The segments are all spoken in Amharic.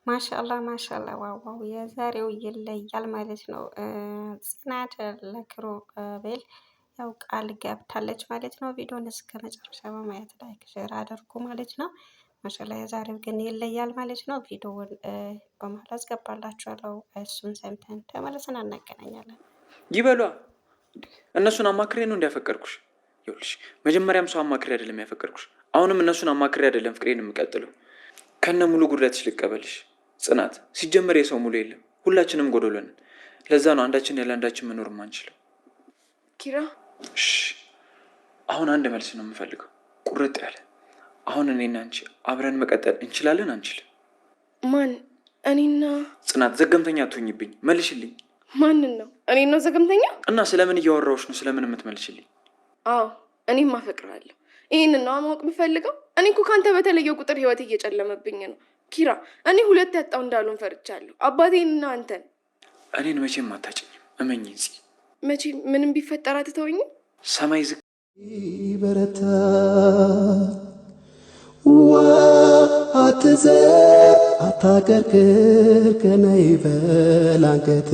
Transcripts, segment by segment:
ማሻአላህ ማሻአላህ ዋው ዋው የዛሬው ይለያል ማለት ነው። ጽናት ለኪሩቤል ያው ቃል ገብታለች ማለት ነው። ቪዲዮን እስከ መጨረሻ በማየት ላይክ ሼር አድርጉ ማለት ነው። ማሻአላህ የዛሬው ግን ይለያል ማለት ነው። ቪዲዮውን በመሀል አስገባላችኋለሁ። እሱን ሰምተን ተመልሰን እናገናኛለን። ይበሏ እነሱን አማክሬ ነው እንዲያፈቀርኩሽ። ይኸውልሽ መጀመሪያም ሰው አማክሬ አይደለም ያፈቀርኩሽ። አሁንም እነሱን አማክሬ አይደለም ፍቅሬን የምቀጥለው። ከነ ሙሉ ጉድለትሽ ልቀበልሽ ጽናት። ሲጀመር የሰው ሙሉ የለም፣ ሁላችንም ጎዶሎ ነን። ለዛ ነው አንዳችን ያለ አንዳችን መኖር ማንችለው። ኪራ እሺ አሁን አንድ መልስ ነው የምፈልገው፣ ቁርጥ ያለ። አሁን እኔና አንቺ አብረን መቀጠል እንችላለን አንችልም? ማን? እኔና ጽናት። ዘገምተኛ አትሆኝብኝ፣ መልሽልኝ። ማንን ነው? እኔ ነው ዘገምተኛ? እና ስለምን እያወራሁሽ ነው? ስለምን የምትመልሽልኝ? አዎ እኔም አፈቅራለሁ። ይህን ነው ማወቅ የምፈልገው። እኔ እኮ ካንተ በተለየው ቁጥር ህይወት እየጨለመብኝ ነው ኪራ። እኔ ሁለት ያጣው እንዳሉን ፈርቻለሁ፣ አባቴንና አንተን። እኔን መቼም አታጭኝም፣ እመኝ እንጂ። መቼ ምንም ቢፈጠር አትተወኝም? ሰማይ ዝቅ በረታ አትዘ አታቀርቅር ከነይ በላንገት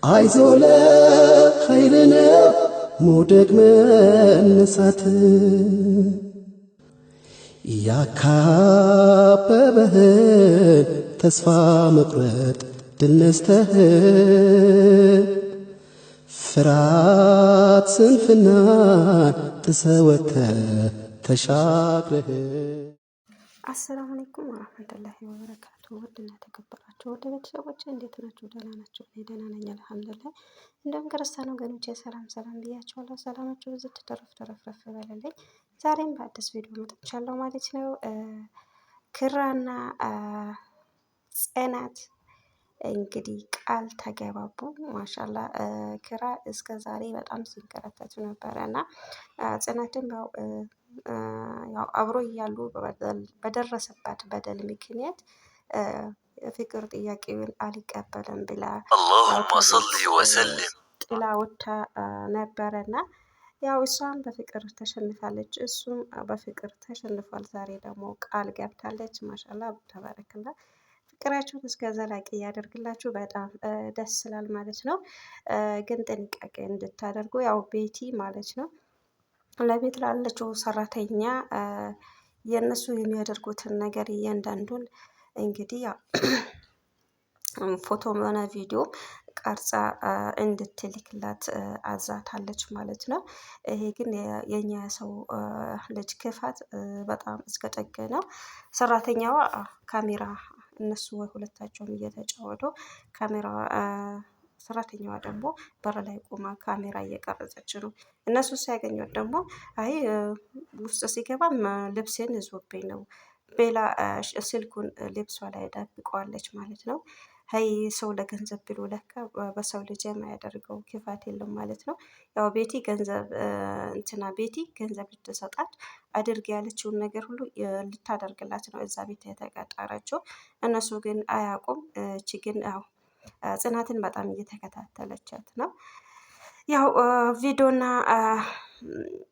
አይዞለ ኃይልነ ሞደግ መነሳት ያካበበህን ተስፋ መቁረጥ ድል ነስተህ ፍርሃት ስንፍናን ጥሰወተህ ተሻግረህ። አሰላሙ አለይኩም ወራህመቱላሂ ወበረካቱ። ውድና ተከበራችሁ ወደ ቤተሰቦቼ እንዴት ናችሁ? ደህና ናችሁ? እኔ ደህና ነኝ አልሐምዱሊላህ። እንደውም ክርስቲያን ወገኖቼ ሰላም ሰላም ብያችኋለሁ። ሰላማችሁ ብዙ ተረፍረፍ በለልኝ። ዛሬም በአዲስ ቪዲዮ መጥቻለሁ ማለት ነው። ኪራና ጽናት እንግዲህ ቃል ተገባቡ። ማሻላ ኪራ እስከ ዛሬ በጣም ሲንከራተቱ ነበረ እና ጽናትም ያው አብሮ እያሉ በደረሰባት በደል ምክንያት የፍቅር ጥያቄውን አልቀበልም ብላ አላሁመ ሰሊ ወሰልም ጥላ ወጥታ ነበረና ያው እሷም በፍቅር ተሸንፋለች፣ እሱም በፍቅር ተሸንፏል። ዛሬ ደግሞ ቃል ገብታለች። ማሻላ ተባረክላ። ፍቅራችሁን እስከ ዘላቂ ያደርግላችሁ። በጣም ደስ ስላል ማለት ነው። ግን ጥንቃቄ እንድታደርጉ ያው ቤቲ ማለት ነው ለቤት ላለችው ሰራተኛ የእነሱ የሚያደርጉትን ነገር እያንዳንዱን እንግዲህ ያው ፎቶም ሆነ ቪዲዮ ቀርጻ እንድትልክላት አዛታለች ማለት ነው። ይሄ ግን የኛ ሰው ልጅ ክፋት በጣም እስከ ጥግ ነው። ሰራተኛዋ ካሜራ እነሱ ሁለታቸውም እየተጫወቱ ካሜራ ሰራተኛዋ ደግሞ በር ላይ ቆማ ካሜራ እየቀረጸች ነው። እነሱ ሲያገኙት ደግሞ አይ ውስጥ ሲገባ ልብሴን ይዞብኝ ነው ቤላ ስልኩን ልብሷ ላይ ደብቀዋለች ማለት ነው። ሀይ ሰው ለገንዘብ ብሎ ለካ በሰው ልጅ የማያደርገው ክፋት የለም ማለት ነው። ያው ቤቲ ገንዘብ ልትሰጣት አድርግ ያለችውን ነገር ሁሉ ልታደርግላት ነው እዛ ቤት የተቀጠረችው። እነሱ ግን አያውቁም። እቺ ግን ያው ጽናትን በጣም እየተከታተለቻት ነው። ያው ቪዲዮና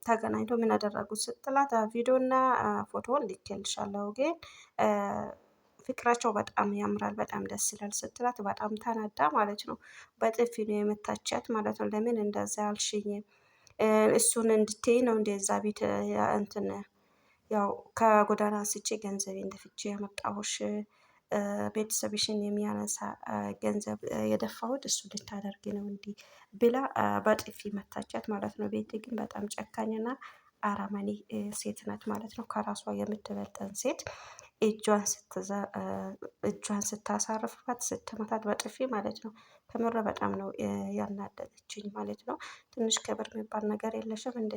ተገናኝቶ ምን አደረጉት ስትላት ቪዲዮና ፎቶውን ልኬልሻለሁ ግን ፍቅራቸው በጣም ያምራል፣ በጣም ደስ ይላል ስትላት በጣም ተናዳ ማለት ነው። በጥፊ ነው የመታቻት ማለት ነው። ለምን እንደዛ አልሽኝ? እሱን እንድትይ ነው እንደዛ ቤት እንትን ያው ከጎዳና አንስቼ ገንዘቤ እንደፍቼ ያመጣሁሽ ቤተሰብሽን የሚያነሳ ገንዘብ የደፋሁት እሱ ልታደርግ ነው እንዲህ ብላ በጥፊ መታቻት ማለት ነው። ቤቲ ግን በጣም ጨካኝና አረመኔ ሴት ናት ማለት ነው። ከራሷ የምትበልጠን ሴት እጇን ስታሳርፍባት ስትመታት በጥፊ ማለት ነው። ከምር በጣም ነው ያናደደችኝ ማለት ነው። ትንሽ ክብር የሚባል ነገር የለሽም እንደ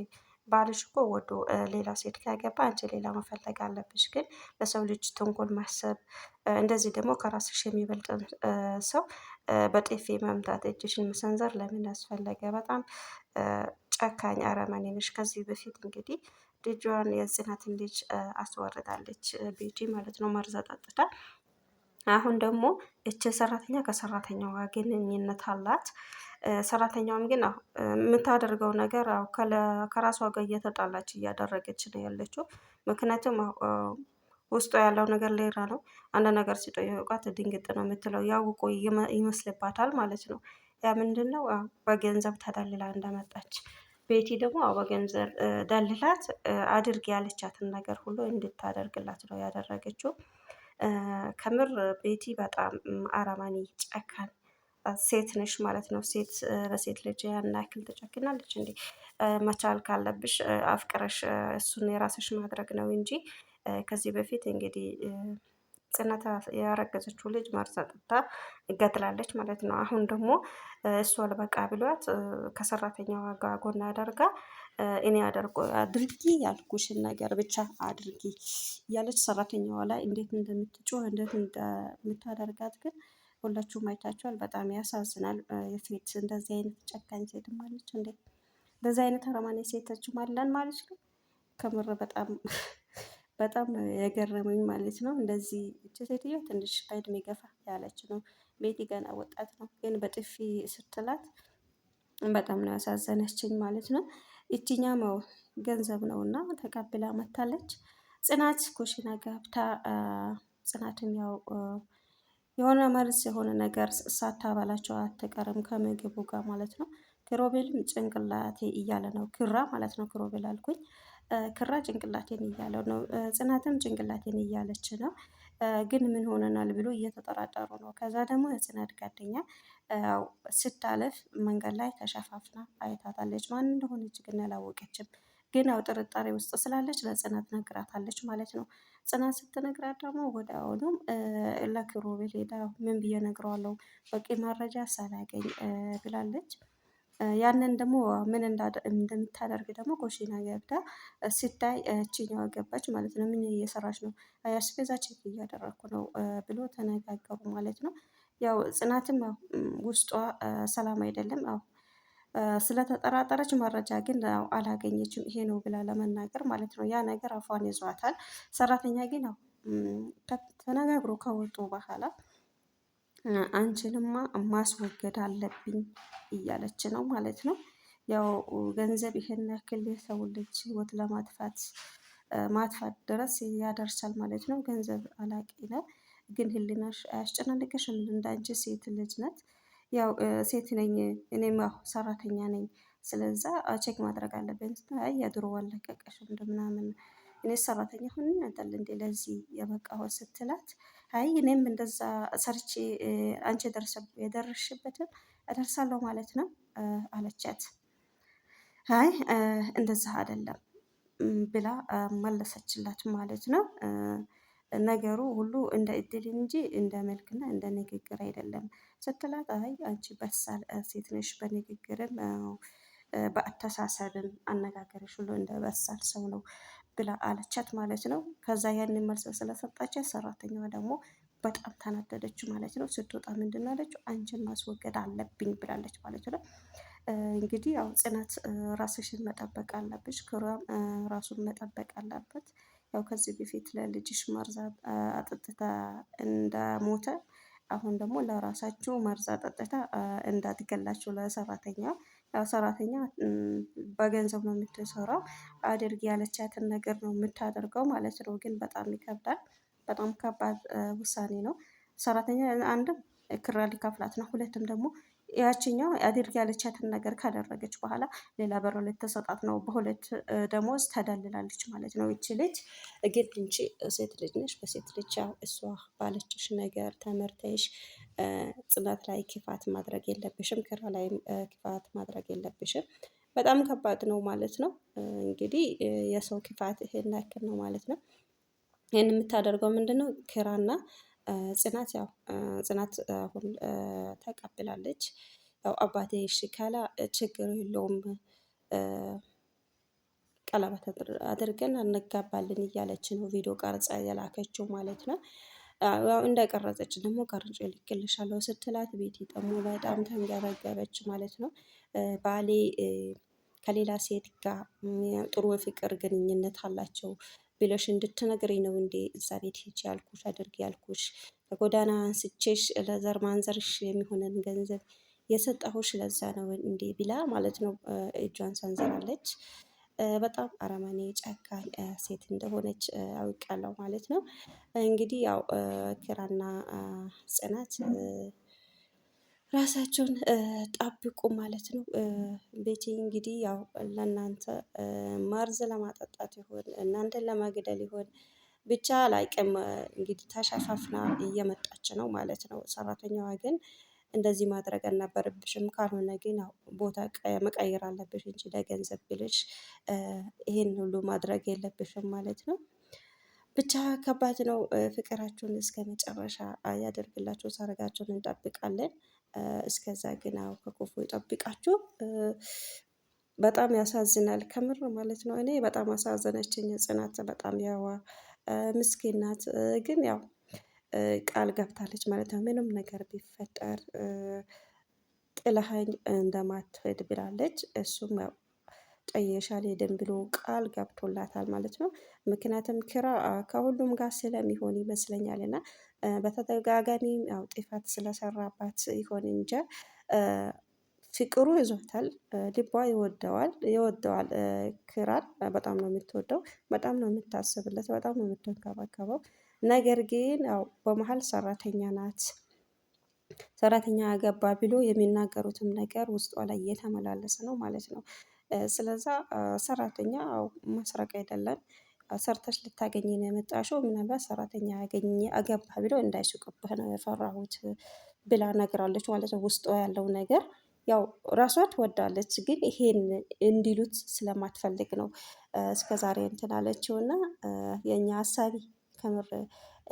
ባልሽ እኮ ወዶ ሌላ ሴት ካገባ አንቺ ሌላ መፈለግ አለብሽ። ግን ለሰው ልጅ ተንኮል ማሰብ እንደዚህ ደግሞ ከራስሽ የሚበልጥ ሰው በጥፊ መምታት እጅሽን መሰንዘር ለምን አስፈለገ? በጣም ጨካኝ አረመኔ ነሽ። ከዚህ በፊት እንግዲህ ልጇን የጽናትን ልጅ አስወርዳለች ቤቲ ማለት ነው መርዛ ጠጥታ። አሁን ደግሞ እቺ ሰራተኛ ከሰራተኛዋ ግንኙነት አላት። ሰራተኛውም ግን የምታደርገው ነገር ከራሷ ጋር እየተጣላች እያደረገች ነው ያለችው። ምክንያቱም ውስጡ ያለው ነገር ሌላ ነው። አንድ ነገር ሲጠይቋት ድንግጥ ነው የምትለው፣ ያውቆ ይመስልባታል ማለት ነው። ያ ምንድን ነው በገንዘብ ተደልላ እንደመጣች። ቤቲ ደግሞ በገንዘብ ደልላት አድርግ ያለቻትን ነገር ሁሉ እንድታደርግላት ነው ያደረገችው። ከምር ቤቲ በጣም አረመኔ ጨካን ሴት ነሽ ማለት ነው። ሴት በሴት ልጅ ያን ያክል ትጨክናለች እንዴ? መቻል ካለብሽ አፍቅረሽ እሱን የራስሽ ማድረግ ነው እንጂ ከዚህ በፊት እንግዲህ ጽናት ያረገዘችው ልጅ መርዛ ጠጥታ እገድላለች ማለት ነው። አሁን ደግሞ እሷ አልበቃ ብሏት ከሰራተኛዋ ጋር ጎን አደርጋ እኔ አድርጊ ያልኩሽን ነገር ብቻ አድርጊ እያለች ሰራተኛዋ ላይ እንዴት እንደምትጮህ እንዴት እንደምታደርጋት ግን ሁላችሁም አይታችኋል። በጣም ያሳዝናል። የሴት እንደዚህ አይነት ጨካኝ ሴትም አለች እንዴ! እንደዚህ አይነት አረማኔ ሴቶችም አለን ማለት ነው። ከምር በጣም በጣም የገረመኝ ማለት ነው። እንደዚህ እቺ ሴትዮ ትንሽ በእድሜ ገፋ ያለች ነው። ቤቲ ገና ወጣት ነው፣ ግን በጥፊ ስትላት በጣም ነው ያሳዘነችኝ ማለት ነው። ይችኛው ገንዘብ ነው እና ተቀብላ መታለች። ጽናት ኩሽና ገብታ ጽናትም ያው የሆነ መልስ የሆነ ነገር ሳታበላቸው አትቀርም ከምግቡ ጋር ማለት ነው። ክሮቤልም ጭንቅላቴ እያለ ነው፣ ክራ ማለት ነው። ክሮቤል አልኩኝ። ክራ ጭንቅላቴን እያለው ነው። ጽናትም ጭንቅላቴን እያለች ነው። ግን ምን ሆነናል ብሎ እየተጠራጠሩ ነው። ከዛ ደግሞ የጽናት ጓደኛ ስታለፍ መንገድ ላይ ተሸፋፍና አይታታለች። ማን እንደሆነች ግን አላወቀችም። ግን ያው ጥርጣሬ ውስጥ ስላለች ለጽናት ነግራታለች ማለት ነው። ጽናት ስትነግራት ደግሞ ወደ አሁኑም ለክሮቤል ሄዳ ምን ብዬ ነግረዋለሁ በቂ መረጃ ሳላገኝ ብላለች። ያንን ደግሞ ምን እንደምታደርግ ደግሞ ኮሽና ገብታ ስታይ እችኛዋ ገባች ማለት ነው። ምን እየሰራች ነው? አስቤዛ ቼክ እያደረግኩ ነው ብሎ ተነጋገሩ ማለት ነው። ያው ጽናትም ውስጧ ሰላም አይደለም። ያው ስለተጠራጠረች መረጃ ግን አላገኘችም። ይሄ ነው ብላ ለመናገር ማለት ነው። ያ ነገር አፏን ይዟታል። ሰራተኛ ግን ያው ተነጋግሮ ከወጡ በኋላ አንቺንማ ማስወገድ አለብኝ እያለች ነው ማለት ነው። ያው ገንዘብ ይሄን ያክል የሰው ልጅ ህይወት ለማጥፋት ድረስ ያደርሳል ማለት ነው። ገንዘብ አላቂ ነው። ግን ህሊናሽ አያስጨናንቅሽም? እንዳንቺ ሴት ልጅ ናት። ያው ሴት ነኝ እኔም ያው ሰራተኛ ነኝ። ስለዛ ቼክ ማድረግ አለብን። አይ የድሮ አለቀቀሽም እንደምናምን እኔ ሰራተኛ ሆኜ አይደል እንዴ ለዚህ የበቃሁት ስትላት፣ አይ እኔም እንደዛ ሰርቼ አንቺ የደረስሽበትን እደርሳለሁ ማለት ነው አለቻት። አይ እንደዛ አይደለም ብላ መለሰችላት ማለት ነው። ነገሩ ሁሉ እንደ እድል እንጂ እንደ መልክና እንደ ንግግር አይደለም ስትላት፣ አይ አንቺ በሳል ሴት ነሽ፣ በንግግርም በአተሳሰብም አነጋገርሽ ሁሉ እንደ በሳል ሰው ነው ብላ አለቻት ማለት ነው። ከዛ ያንን መልስ ስለሰጣቻት ሰራተኛዋ ደግሞ በጣም ተናደደች ማለት ነው። ስትወጣ ምንድን ነው ያለችው? አንቺን ማስወገድ አለብኝ ብላለች ማለት ነው። እንግዲህ ያው ጽናት ራስሽን መጠበቅ አለብሽ፣ ክራም ራሱን መጠበቅ አለበት። ያው ከዚህ በፊት ለልጅሽ መርዝ አጠጥታ እንደሞተ አሁን ደግሞ ለራሳችሁ መርዝ አጠጥታ እንዳትገላችሁ ለሰራተኛ ያው ሰራተኛ በገንዘብ ነው የምትሰራው። አድርግ ያለቻትን ነገር ነው የምታደርገው ማለት ነው። ግን በጣም ይከብዳል። በጣም ከባድ ውሳኔ ነው። ሰራተኛ አንድም ክራ ሊከፍላት ነው፣ ሁለትም ደግሞ ያችኛው አድርግ ያለቻትን ነገር ካደረገች በኋላ ሌላ በር ልትሰጣት ነው። በሁለት ደሞዝ ተደልላለች ማለት ነው። ይቺ ልጅ ግን እንቺ ሴት ልጅ ነሽ። በሴት ልጅ ያው እሷ ባለችሽ ነገር ተመርተሽ ጽናት ላይ ክፋት ማድረግ የለብሽም። ክራ ላይም ክፋት ማድረግ የለብሽም። በጣም ከባድ ነው ማለት ነው። እንግዲህ የሰው ክፋት ይሄን ያክል ነው ማለት ነው። ይህን የምታደርገው ምንድን ነው? ክራና ጽናት ያው ጽናት አሁን ተቀብላለች። ያው አባቴ እሺ ካላ ችግር የለውም ቀለበት አድርገን እንጋባለን እያለች ነው ቪዲዮ ቀርጻ የላከችው ማለት ነው። ያው እንደቀረጸች ደግሞ ቀርጬ ልክልሻለሁ ስትላት ቤቲ ደግሞ በጣም ተንገበገበች ማለት ነው። ባሌ ከሌላ ሴት ጋር ጥሩ የፍቅር ግንኙነት አላቸው ብለሽ እንድትነግሪኝ ነው እንዴ እዛ ቤት ሂጂ ያልኩሽ አድርጊ ያልኩሽ? ከጎዳና አንስቼሽ ለዘር ማንዘርሽ የሚሆነን ገንዘብ የሰጠሁሽ ለዛ ነው እንዴ ብላ ማለት ነው እጇን ሰንዝራለች። በጣም አረመኔ ጨካኝ ሴት እንደሆነች አውቃለሁ ማለት ነው። እንግዲህ ያው ኪራና ጽናት ራሳቸውን ጠብቁ ማለት ነው። ቤቲ እንግዲህ ያው ለእናንተ መርዝ ለማጠጣት ይሆን እናንተን ለመግደል ይሆን ብቻ አላቅም። እንግዲህ ተሸፋፍና እየመጣች ነው ማለት ነው። ሰራተኛዋ ግን እንደዚህ ማድረግ አልነበረብሽም፣ ካልሆነ ግን ያው ቦታ መቀየር አለብሽ እንጂ ለገንዘብ ብለሽ ይሄን ሁሉ ማድረግ የለብሽም ማለት ነው። ብቻ ከባድ ነው። ፍቅራችሁን እስከ መጨረሻ ያደርግላችሁ። ሰርጋችሁን እንጠብቃለን። እስከዛ ግን ያው ከክፉ ይጠብቃችሁ። በጣም ያሳዝናል ከምር ማለት ነው። እኔ በጣም አሳዘነችኝ ጽናት። በጣም ያዋ ምስኪን ናት። ግን ያው ቃል ገብታለች ማለት ነው። ምንም ነገር ቢፈጠር ጥለኸኝ እንደማትሄድ ብላለች። እሱም ያው ጠየሻል ሄደን ብሎ ቃል ገብቶላታል ማለት ነው። ምክንያቱም ኪራ ከሁሉም ጋር ስለሚሆን ይመስለኛል እና በተደጋጋሚ ያው ጥፋት ስለሰራባት ይሆን እንጂ ፍቅሩ ይዞታል። ልቧ ይወደዋል ኪራን በጣም ነው የምትወደው፣ በጣም ነው የምታስብለት፣ በጣም ነው የምትንከባከበው። ነገር ግን ያው በመሀል ሰራተኛ ናት፣ ሰራተኛ ያገባ ብሎ የሚናገሩትም ነገር ውስጧ ላይ እየተመላለሰ ነው ማለት ነው። ስለዛ ሰራተኛ መስረቅ አይደለም፣ ሰርተሽ ልታገኝ ነው የመጣሽው። ምናልባት ሰራተኛ አገባ ብለው እንዳይስቁብህ ነው የፈራሁት ብላ ነግራለች ማለት ነው። ውስጧ ያለው ነገር ያው ራሷ ትወዳለች፣ ግን ይሄን እንዲሉት ስለማትፈልግ ነው እስከዛሬ እንትን አለችው። እና የእኛ ሀሳቢ ከምር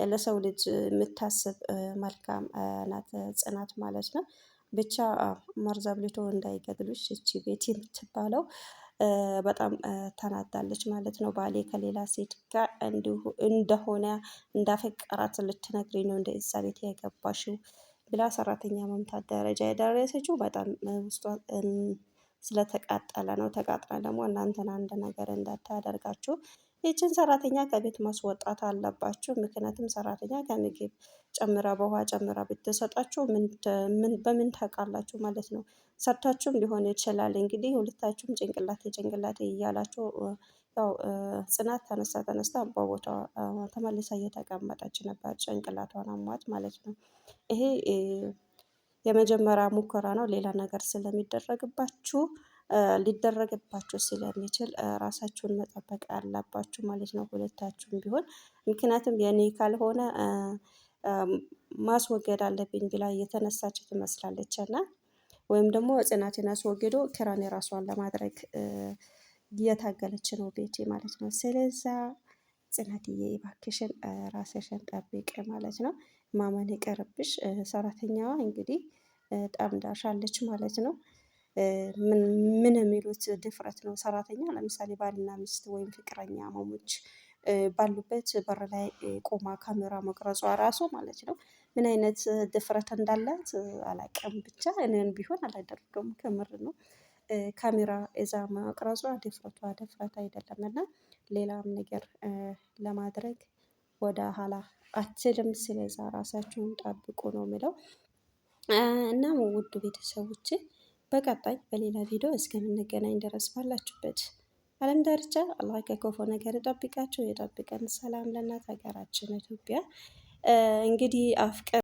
ለሰው ልጅ የምታስብ መልካም ናት ጽናት ማለት ነው። ብቻ መርዝ አብልቶ እንዳይገድሉሽ እቺ ቤቲ የምትባለው በጣም ተናዳለች ማለት ነው። ባሌ ከሌላ ሴት ጋር እንደሆነ እንዳፈቀራት ልትነግሪ ነው እንደ እዛ ቤት የገባሽው ብላ ሰራተኛ መምታት ደረጃ የደረሰችው በጣም ውስጧ ስለተቃጠለ ነው። ተቃጥላ ደግሞ እናንተን አንድ ነገር እንዳታደርጋችሁ ይችን ሰራተኛ ከቤት ማስወጣት አለባችሁ። ምክንያቱም ሰራተኛ ከምግብ ጨምራ በውሃ ጨምራ ብትሰጣችሁ በምን ታውቃላችሁ ማለት ነው። ሰርታችሁም ሊሆን ይችላል። እንግዲህ ሁለታችሁም ጭንቅላት እያላችሁ ያው ጽናት ተነስታ በቦታ ተመልሳ እየተቀመጠች ነበር፣ ጭንቅላቷን አሟት ማለት ነው። ይሄ የመጀመሪያ ሙከራ ነው። ሌላ ነገር ስለሚደረግባችሁ ሊደረግባችሁ ስለሚችል ራሳችሁን መጠበቅ አለባችሁ ማለት ነው፣ ሁለታችሁም ቢሆን። ምክንያቱም የኔ ካልሆነ ማስወገድ አለብኝ ብላ እየተነሳች ትመስላለች እና ወይም ደግሞ ጽናትን አስወግዶ ኪራን የራሷን ለማድረግ እየታገለች ነው ቤቲ ማለት ነው። ስለዛ ጽናትዬ እባክሽን ራስሽን ጠብቅ ማለት ነው። ማመን ይቀርብሽ። ሰራተኛዋ እንግዲህ ጠምዳሻለች ማለት ነው። ምን የሚሉት ድፍረት ነው! ሰራተኛ ለምሳሌ ባልና ሚስት ወይም ፍቅረኛ ማሞች ባሉበት በር ላይ ቆማ ካሜራ መቅረጿ ራሱ ማለት ነው ምን አይነት ድፍረት እንዳላት አላውቅም። ብቻ እኔን ቢሆን አላደርገውም፣ ከምር ነው። ካሜራ እዛ መቅረጿ ድፍረት አይደለም እና ሌላም ነገር ለማድረግ ወደ ኋላ አትልም። ስለዛ ራሳችሁን ጠብቁ ነው የምለው። እናም ውድ ቤተሰቦች በቀጣይ በሌላ ቪዲዮ እስከምንገናኝ ድረስ ባላችሁበት ዓለም ዳርቻ አላህ ከክፉ ነገር ይጠብቃችሁ፣ የጠብቀን። ሰላም ለእናት ሀገራችን ኢትዮጵያ። እንግዲህ